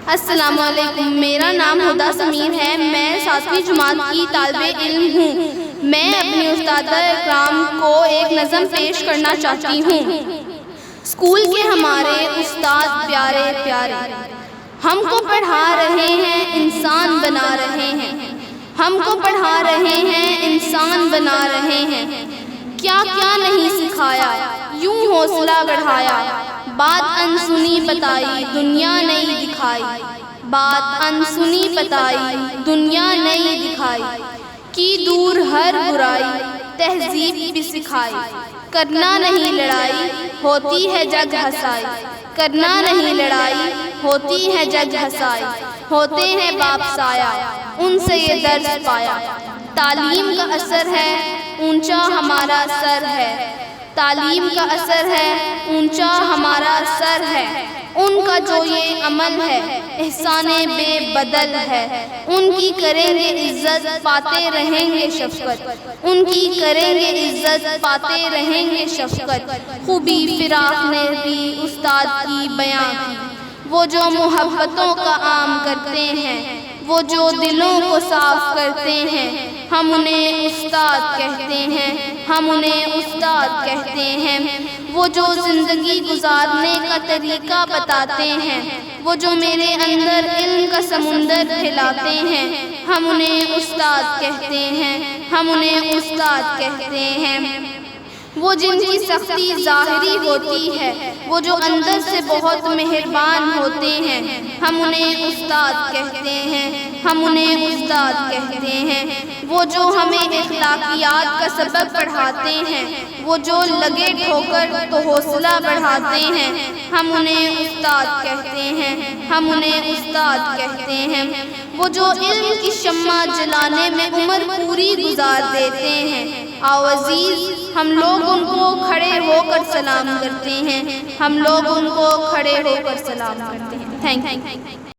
السلام علیکم، میرا نام ہدا سمیر ہے۔ میں 7ویں جماعت کی طالب علم ہوں۔ میں اپنی استادہ اکرام کو ایک نظم پیش کرنا چاہتی ہوں۔ اسکول کے ہمارے استاد پیارے پیارے، ہم کو پڑھا رہے ہیں، انسان بنا رہے ہیں۔ ہم کو پڑھا رہے ہیں، انسان بنا رہے ہیں۔ کیا کیا نہیں سکھایا، یوں حوصلہ بڑھایا۔ بات انسنی بتائی، دنیا نہیں دکھائی۔ بات انسنی بتائی، دنیا نہیں دکھائی۔ کی دور ہر برائی، تہذیب بھی سکھائی۔ کرنا نہیں لڑائی، ہوتی ہے جگ ہنسائی۔ کرنا نہیں لڑائی، ہوتی ہے جگ ہنسائی۔ ہوتے ہیں باپ سایہ، ان سے یہ درس پایا۔ تعلیم کا اثر ہے، اونچا ہمارا سر ہے۔ تعلیم کا اثر ہے، اونچا ہمارا سر ہے۔ ان کا جو یہ عمل ہے، احسان بے بدل ہے۔ ان کی کریں گے عزت، پاتے رہیں گے شفقت۔ ان کی کریں گے عزت، پاتے رہیں گے شفقت۔ خوبی فراق نے بھی استاد کی بیاں کی، وہ جو محبتوں کا عام کرتے ہیں، وہ جو دلوں کو صاف کرتے ہیں۔ ہم انہیں استاد کہتے ہیں، ہم انہیں استاد کہتے ہیں۔ وہ جو زندگی گزارنے کا طریقہ بتاتے ہیں، وہ جو میرے اندر علم کا سمندر پھیلاتے ہیں۔ ہم انہیں استاد کہتے ہیں، ہم انہیں استاد کہتے ہیں۔ وہ جن کی سختی ظاہری ہوتی ہے، وہ جو اندر سے بہت مہربان ہوتے ہیں۔ ہم انہیں استاد کہتے ہیں، ہم انہیں استاد کہتے ہیں۔ وہ جو ہمیں اخلاقیات کا سبق پڑھاتے ہیں، وہ جو لگے ٹھوکر تو حوصلہ بڑھاتے ہیں۔ ہم انہیں استاد کہتے ہیں، ہم انہیں استاد کہتے ہیں۔ وہ جو علم کی شمع جلانے میں عمر پوری گزار دیتے ہیں۔ آؤ عزیز، ہم لوگ ان کو کھڑے ہو کر سلام کرتے ہیں۔ ہم لوگ ان کو کھڑے ہو کر سلام کرتے ہیں۔ Thank you.